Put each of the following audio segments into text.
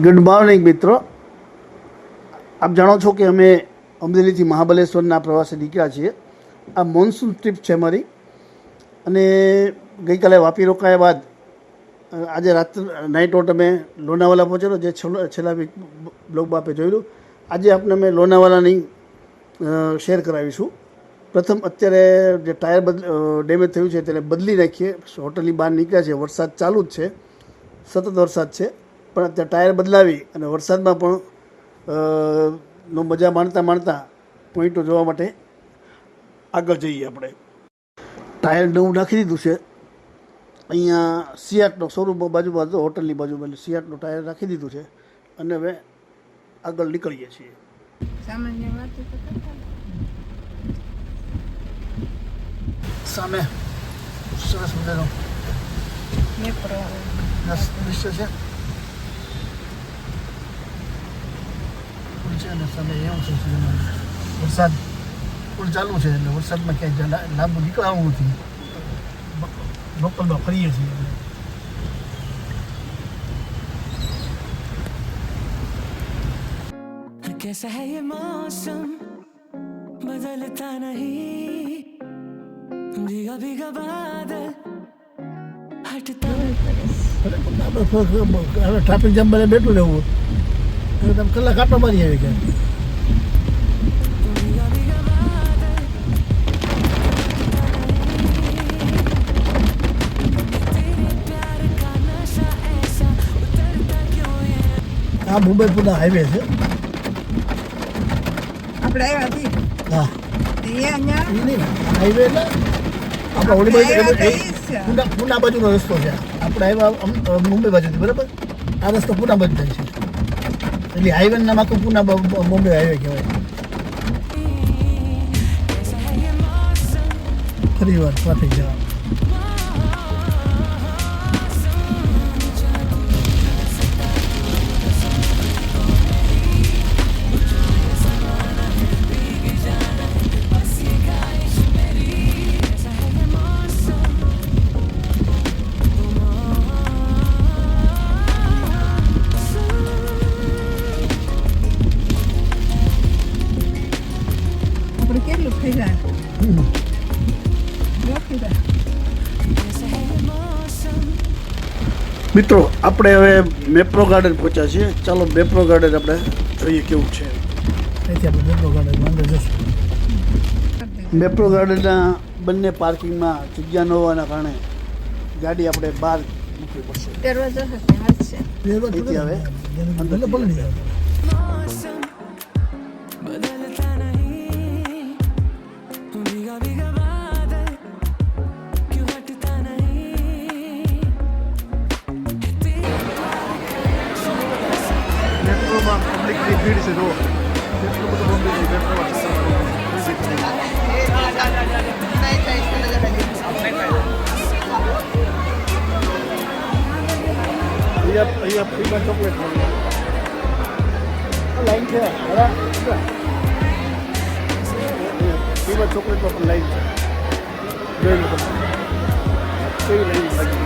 Good morning મિત્રો. આપ જાણો છો કે અમે અમરેલીથી મહાબલેશ્વરના પ્રવાસે નીકળ્યા છીએ. આ મોન્સૂન ટ્રીપ છે મારી, અને ગઈકાલે વાપી રોકાયા બાદ આજે નાઇટ આઉટ અમે લોનાવાલા પહોંચેલો, જે છેલ્લા બ્લોગમાં આપે જોયેલું. આજે આપણે અમે લોનાવાલાની શેર કરાવીશું. પ્રથમ અત્યારે જે ટાયર ડેમેજ થયું છે તેને બદલી નાખીએ. હોટલની બહાર નીકળ્યા છે, વરસાદ ચાલુ જ છે, સતત વરસાદ છે, પણ અત્યારે ટાયર બદલાવી અને વરસાદમાં પણ નો મજા માણતા પોઈન્ટો જોવા માટે આગળ જઈએ. આપણે ટાયર નવું નાખી દીધું છે. અહીંયા સિયાટનો શોરૂમ બાજુમાં હતો, હોટલની બાજુમાં, એટલે સિયાટનું ટાયર નાખી દીધું છે અને હવે આગળ નીકળીએ છીએ. સામે સરસ મજાનો દૃશ્ય છે. અને સામે એવું છે વરસાદ ફૂલ ચાલુ છે, એટલે વરસાદમાં ક્યાંય લાંબુ નીકળવાનું નથી. લોકલમાં ફરીએ છીએ. कैसा है ये मौसम बदलता नहीं, भीगा भीगा बादल हटता હવે ટ્રાફિક જામ બને બેઠું રહેવું, તમે કલાક આટો મારી આવી ગયા. આ મુંબઈ પુના હાઈવે છે. આપણે આવ્યા હા, હાઈવે એટલે આપણા ઓલી બાજુ પુના બાજુનો રસ્તો છે. આપણે આવ્યા મુંબઈ બાજુથી, બરાબર. આ રસ્તો પુના બાજુ થાય છે, એટલે હાઈવેનું નામ આખું પુના મુંબઈ હાઈવે કહેવાય. ફરી વાર ટ્રાફિક જવા. કેટલું ફેરા મિત્રો, આપણે હવે મેપ્રો ગાર્ડન પહોંચ્યા છીએ. ચાલો મેપ્રો ગાર્ડન આપણે જોઈએ કેવું છે. અહીંથી આપણે મેપ્રો ગાર્ડન અંદર જશું. મેપ્રો ગાર્ડનના બંને પાર્કિંગમાં જગ્યા ન હોવાના કારણે ગાડી આપણે બહાર મૂકવી પડશે. દરવાજો અહીંથી હવે અંદર પલળી જાય. मौसम बदलता नहीं, भीगा भीगा बादल क्यों हटता नहीं. મેટ્રોમાં પબ્લિકની ભીડ છે. જો કેટલું બધું પબ્લિક મેટ્રોમાં અહીંયા ફ્રીમાં ચોકલેટ મળે. લાઈન છે, ફ્રીમાં ચોકલેટમાં પણ લાઈન છે. જોઈ લો તમે કેવી લાઈન લાગી.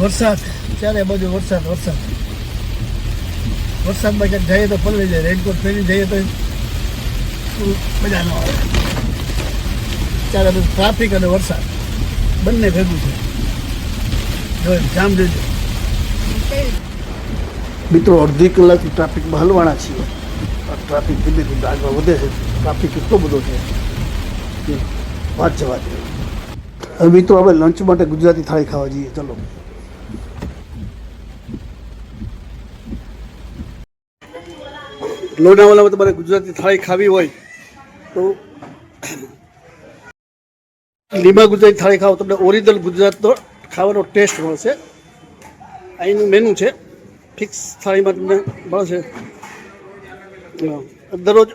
વરસાદ ચારે બાજુ વરસાદ. વરસાદમાં ક્યાંક જઈએ તો પલળી જાય. રેનકોટ પહેરી જઈએ તો મજા ન આવે. ચારે બાજુ ટ્રાફિક અને વરસાદ બંને ભેગું છે. જો જામ જોજો મિત્રો. અડધી કલાકથી ટ્રાફિકમાં હલવાના છીએ. ટ્રાફિક ધીમે ધીમે આગળ વધે છે. ટ્રાફિક એટલો બધો છે કે વાત જવા દે. હવે મિત્રો, આપણે લંચ માટે ગુજરાતી થાળી ખાવા જઈએ. ચલો. લોનાવાલામાં તમારે ગુજરાતી થાળી ખાવી હોય તો લીમા ગુજરાતી થાળી ખાઓ, તમને ઓરિજિનલ ગુજરાતનો ખાવાનો ટેસ્ટ મળશે. અહીંનું મેનુ છે, ફિક્સ થાળીમાં તમને મળશે. દરરોજ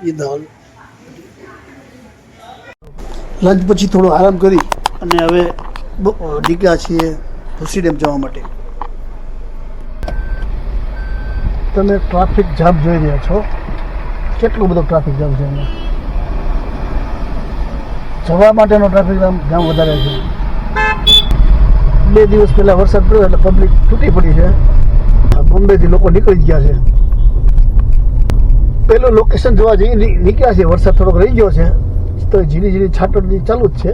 એ દાલ. લંચ પછી થોડો આરામ કરી અને હવે નીકળ્યા છીએ ભૂસી ડેમ જવા માટે. તમે ટ્રાફિક જામ જોઈ રહ્યા છો. કેટલું બધું ટ્રાફિક જામ છે અહીંયા. જવા માટેનો ટ્રાફિક જામ વધારે છે. 2 દિવસ પહેલાં વરસાદ પડ્યો એટલે પબ્લિક તૂટી પડી છે. બોમ્બેથી લોકો નીકળી જ ગયા છે. પેલું લોકેશન જોવા જઈએ નીકળ્યા છે. વરસાદ થોડોક રહી ગયો છે તો ઝીણી ઝીણી છાંટોડી ચાલુ જ છે.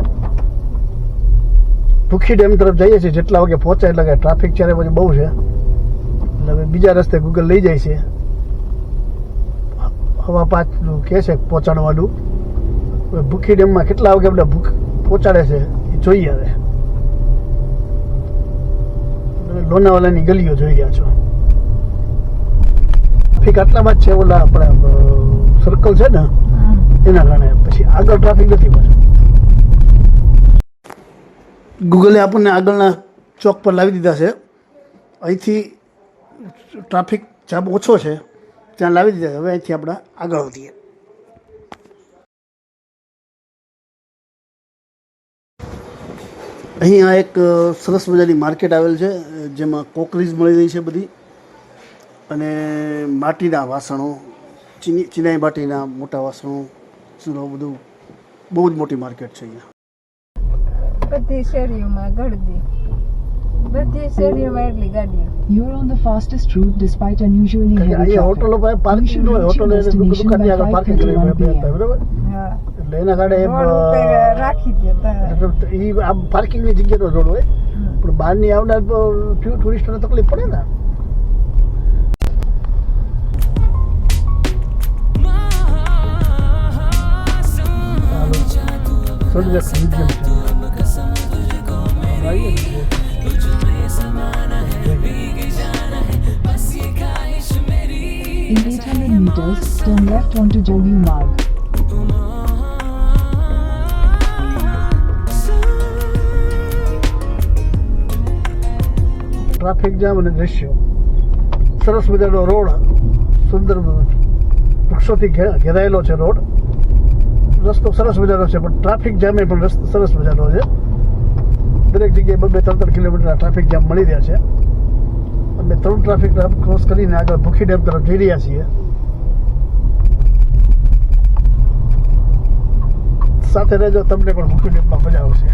ભૂખી ડેમ તરફ જઈએ છીએ. જેટલા વાગે પહોંચાય એટલે કે ટ્રાફિક ચારે બાજુ બહુ છે એટલે હવે બીજા રસ્તે ગૂગલ લઈ જાય છે. 5:15 કહે છે પહોંચાડવાનું. ભૂખી ડેમમાં કેટલા વાગે આપણે પહોંચાડે છે એ જોઈએ. હવે લોનાવાલાની ગલીઓ જોઈ રહ્યા છો. ટ્રાફિક આટલામાં જ છે. ઓલા આપણે સર્કલ છે ને એના કારણે પછી આગળ ટ્રાફિક નથી પાછું. ગૂગલે આપણને આગળના ચોક પર લાવી દીધા છે. અહીંથી ટ્રાફિક જામ ઓછો છે ત્યાં લાવી દીધા છે. હવે અહીંથી આપણે આગળ વધીએ. અહીંયા એક સરસ મજાની માર્કેટ આવેલ છે જેમાં કોકરીઝ મળી રહી છે બધી, અને માટીના વાસણો, ચિનાઈ માટીના મોટા વાસણો, બધું બહુ જ મોટી માર્કેટ છે અહીંયા. બધી શેરીઓમાં ગળદી, બધી શેરીઓમાં એટલી ગાડીઓ. You are on the fastest route despite unusually heavy અહીંયા traffic. હોટલો પાસે પાર્કિંગ ન હોય. હોટલ દુકાનની આગળ પાર્કિંગ કરવી પડે, બરાબર? હા, એટલે એના કારણે રોડ ઉપર રાખી દેતા. એ આમ પાર્કિંગની જગ્યાનો રોડ હોય પણ બહારની આવનાર ટુરિસ્ટોને તકલીફ પડે ને. In 800 meters, turn left onto Jalyu Marg. Traffic jam અને દ્રશ્યો. સરસ મજાનો રોડ, સુંદર વૃક્ષોથી ઘેરાયેલો છે રોડ. રસ્તો સરસ મજાનો છે પણ ટ્રાફિક જામે પણ રસ્તો સરસ મજાનો છે. દરેક જગ્યાએ 2-3 કિલોમીટર ટ્રાફિક જામ મળી રહ્યા છે. અમે 3 ટ્રાફિક ક્રોસ કરીને આગળ ભૂખી ડેમ તરફ જઈ રહ્યા છીએ. સાથે રહેજો, તમને પણ ભૂખી ડેમમાં મજા આવશે.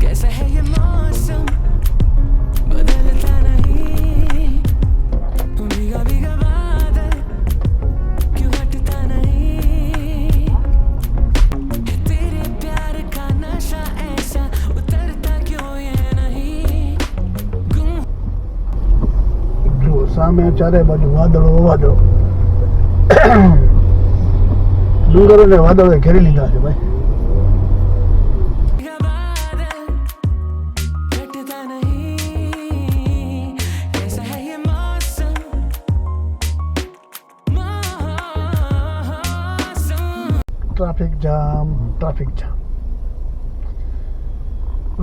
कैसा है ये मौसम बदलता नहीं भीगा भीगा बादल क्यों हटता नहीं तेरे प्यार का नशा ऐसा उतरता क्यों ये नहीं જુઓ સામે ચારે બાજુ વાદળો વાદળો, ડુંગરો ને વાદળોએ ઘેરી લીધા છે ભાઈ. Traffic jam.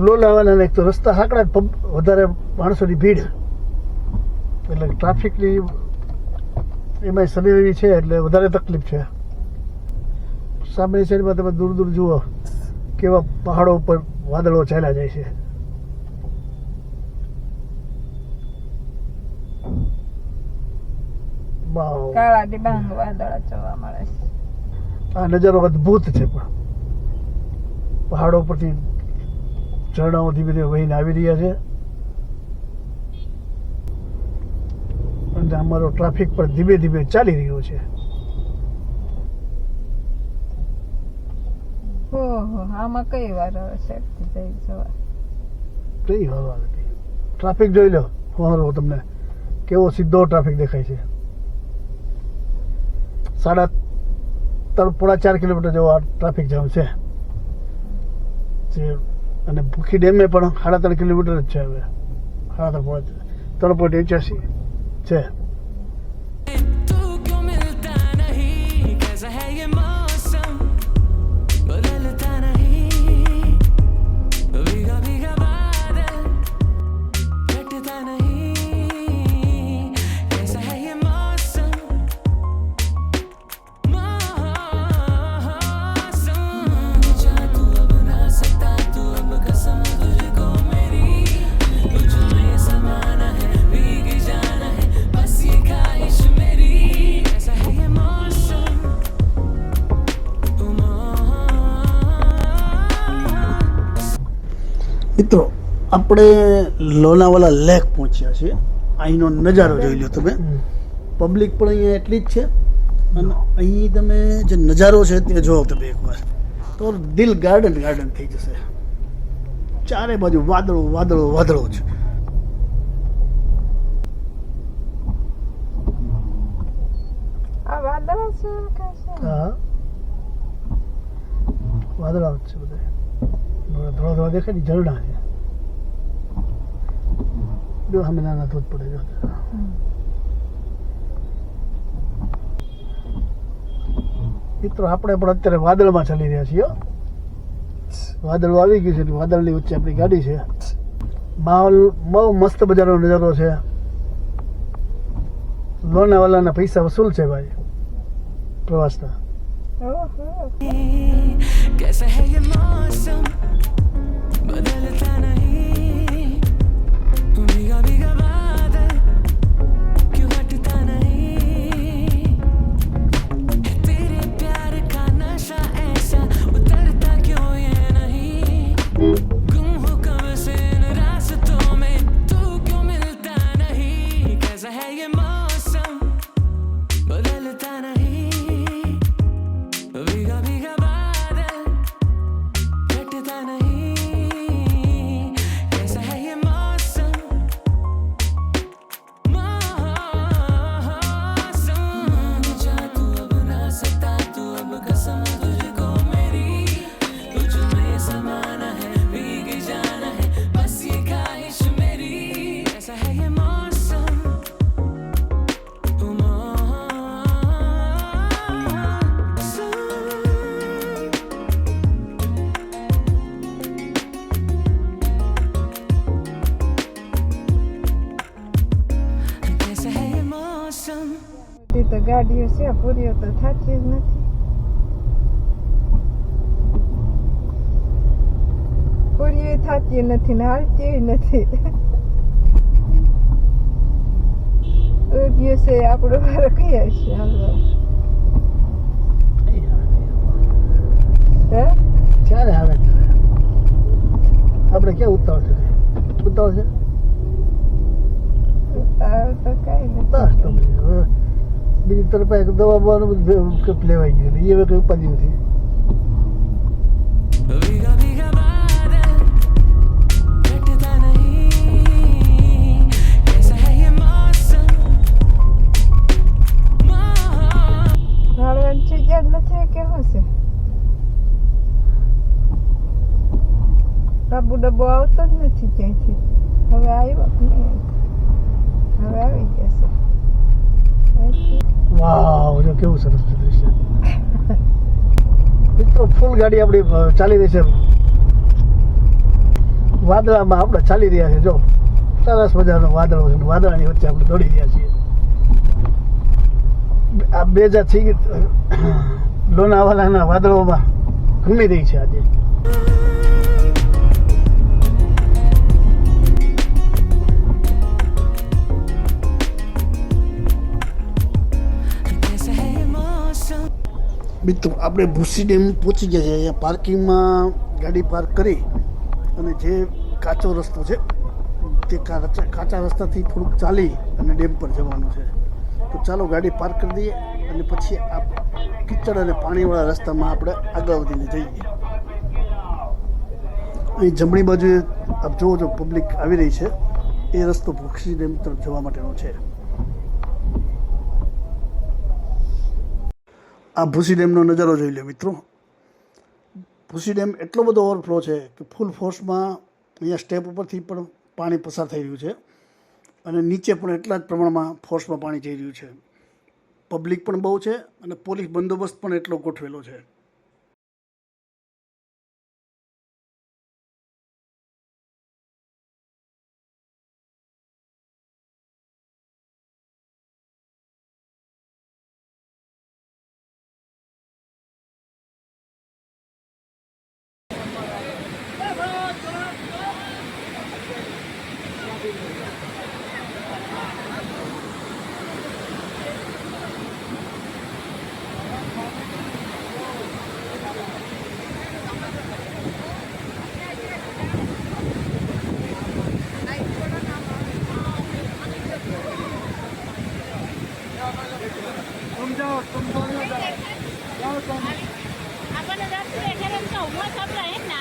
લોનાવાલાના એક તો રસ્તા હાકડા, વધારે માણસોની ભીડ એટલે ટ્રાફિકની એમાં શનિ રવિ છે એટલે વધારે તકલીફ છે. સામેની સાઈડમાં તમે દૂર દૂર જુઓ કેવા પહાડો ઉપર વાદળો ચાલ્યા જાય છે. કાળા ડિબાંગ વાદળા જોવા મળે છે. આ નજારો અદ્ભુત છે. પણ પહાડો પરથી ઝરણાઓ ધીમે ધીમે વહીને આવી રહ્યા છે અને અમારો ટ્રાફિક પર ધીમે ધીમે ચાલી રહ્યો છે. ઓહો, આમાં કઈ વાર સેફટી જઈ જવા. કઈ હવા નથી. ટ્રાફિક જોઈ લો ફોરો તમને કેવો સીધો ટ્રાફિક દેખાય છે. 3.5-4 કિલોમીટર જેવો આ ટ્રાફિક જામ છે. અને ભૂખી ડેમે પણ 3.5 કિલોમીટર જ છે. હવે 3.85 છે. तू क्यों मिलता नहीं कैसा है ये मौसम बदलता नहीं भीगा भीगा बादल हटता नहीं कैसा है ये मौसम जा तू अब ना सकता तू अब कसम तुझको मेरी तुझ में समाना है भीग जाना है बस મિત્રો આપણે લોનાવાલા લેક પહોંચ્યા છીએ. અહીંનો નજારો જોઈ લો તમે. પબ્લિક પણ અહીંયા એટલી જ છે અને અહીં તમે જે નજારો છે તે જોવો તમે એકવાર તો દિલ ગાર્ડન ગાર્ડન થઈ જશે. ચારે બાજુ વાદળો વાદળો વાદળો છે. આ વાદળા છે કે શું? હા વાદળા છે બધા ધોળા ધોળા દેખાય ને ઝરણા છે. જો સામે નાના ધોધ પડે જો. મિત્રો આપણે પણ અત્યારે વાદળમાં ચાલી રહ્યા છીએ. વાદળો આવી ગયું છે. વાદળની વચ્ચે આપણી ગાડી છે. માહોલ બહુ મસ્ત બજારનો નજારો છે. લોનાવાલાના પૈસા વસૂલ છે ભાઈ પ્રવાસના. ઓહો. कैसा है ये मौसम बदलता नहीं भीगा भीगा बादल क्यों हटता नहीं तेरे प्यार का नशा ऐसा उतरता क्यों ये नहीं गुम हो कब से इन रास्तों में तू क्यों मिलता नहीं कैसा है ये मौसम बदलता नहीं भीगा भीगा बादल हटता नहीं कैसा है ये मौसम मौसम जा तू अब ना सकता तू अब कसम तुझको मेरी तुझ में समाना है भीग जाना है बस ये ख्वाहिश मेरी कैसा है ये मौसम कैसा है ये मौसम તે તો ગાડીઓ છે પૂરીઓ તો થતી જ નથી. પૂરીઓ થતી નથી ને હાલતી નથી. ઉભ્યું છે આપણો વારો કઈ હશે હાલવા. હે? ક્યારે આવે આપણે ક્યાં ઉતાવળ છે? ઉતાવળ છે ઉતાવળ તો કઈ નથી. બસ તો પછી હવે બીજી તરફ એક દવા બવાનું બધું લેવાઈ ગયું. એ હવે કઈ ઉપાધિ નથી. भीगा भीगा बादल हटता नहीं कैसा है ये मौसम હાલવાની જગ્યા જ નથી કે શું છે? બાબુ ડબ્બો આવતો જ નથી ક્યાંયથી. હવે આવ્યો કે નહીં? હવે આવી જશે. વાવ જો કેવું સરસ છે દૃશ્ય. મિત્રો ફૂલ ગાડી આપણી ચાલી રહી છે. વાદળામાં આપણે ચાલી રહ્યા છે. જો સરસ મજાનો વાદળો છે. વાદળાની વચ્ચે આપણે દોડી રહ્યા છીએ. આ 2006 લોનાવાલાના વાદળોમાં ઘૂમી રહી છે આજે. कैसा है ये मौसम મિત્રો આપણે ભૂસી ડેમ પહોંચી ગયા છે. અહીંયા પાર્કિંગમાં ગાડી પાર્ક કરી અને જે કાચો રસ્તો છે તે કાચા રસ્તાથી થોડુંક ચાલી અને ડેમ પર જવાનું છે. તો ચાલો ગાડી પાર્ક કરી દઈએ અને પછી આ કીચડ અને પાણીવાળા રસ્તામાં આપણે આગળ વધીને જઈએ. અહીં જમણી બાજુએ આપ જુઓ છો પબ્લિક આવી રહી છે. એ રસ્તો ભૂસી ડેમ તરફ જવા માટેનો છે. આ ભૂસી ડેમનો નજારો જોઈ લો મિત્રો. ભૂસી ડેમ એટલો બધો ઓવરફ્લો છે કે ફૂલ ફોર્સમાં અહીંયા સ્ટેપ ઉપરથી પણ પાણી પસાર થઈ રહ્યું છે અને નીચે પણ એટલા જ પ્રમાણમાં ફોર્સમાં પાણી જઈ રહ્યું છે. પબ્લિક પણ બહુ છે અને પોલીસ બંદોબસ્ત પણ એટલો ગોઠવેલો છે. आपण रात्री एखाद्या उभं आपलं आहे ना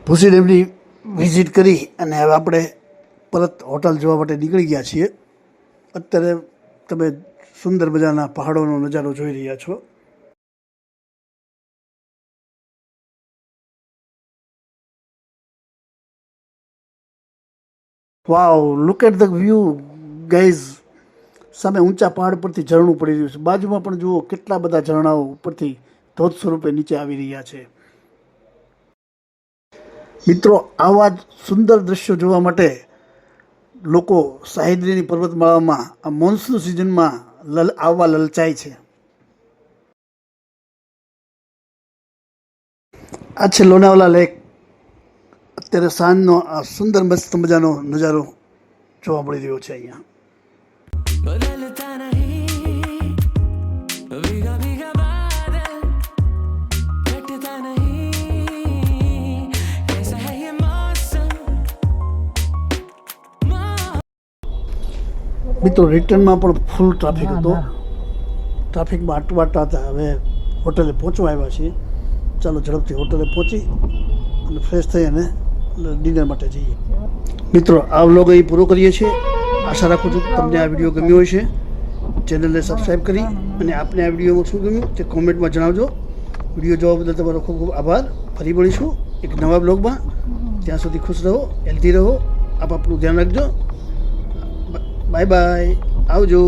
ભૂસી ડેમની વિઝિટ કરી અને હવે આપણે પરત હોટલ જોવા માટે નીકળી ગયા છીએ. અત્યારે તમે સુંદર મજાના પહાડોનો નજારો જોઈ રહ્યા છો. Wow, look at the view guys. સામે ઊંચા પહાડ પરથી ઝરણું પડી રહ્યું છે. બાજુમાં પણ જુઓ કેટલા બધા ઝરણાઓ ઉપરથી ધોધ સ્વરૂપે નીચે આવી રહ્યા છે. મિત્રો, આવા જ સુંદર દ્રશ્યો જોવા માટે લોકો સહ્યાદ્રીની પર્વતમાળામાં આ મોન્સૂન સિઝનમાં આવવા લલચાય છે. આ છે લોનાવાલા લેક. અત્યારે સાંજનો આ સુંદર મસ્ત મજાનો નજારો જોવા મળી રહ્યો છે અહીંયા. बदलता नहीं भीगा भीगा बादल कटता नहीं कैसा है ये मौसम મિત્રો, રિટર્નમાં પણ ફૂલ ટ્રાફિક હતો. ટ્રાફિકમાં અટવાટા હતા. હવે હોટલે પહોંચવા આવ્યા છીએ. ચાલો ઝડપથી હોટલે પહોંચી અને ફ્રેશ થઈ અને ડિનર માટે જઈએ. મિત્રો, આ વ્લોગ અહીં પૂરો કરીએ છીએ. આશા રાખું છું કે તમને આ વિડીયો ગમ્યો હશે. ચેનલને સબસ્ક્રાઈબ કરી અને આપને આ વિડીયોમાં શું ગમ્યું તે કોમેન્ટમાં જણાવજો. વિડીયો જોવા બદલ તમારો ખૂબ ખૂબ આભાર. ફરી મળીશું એક નવા બ્લોગમાં. ત્યાં સુધી ખુશ રહો, હેલ્ધી રહો. આપ આપણું ધ્યાન રાખજો. બાય બાય, આવજો.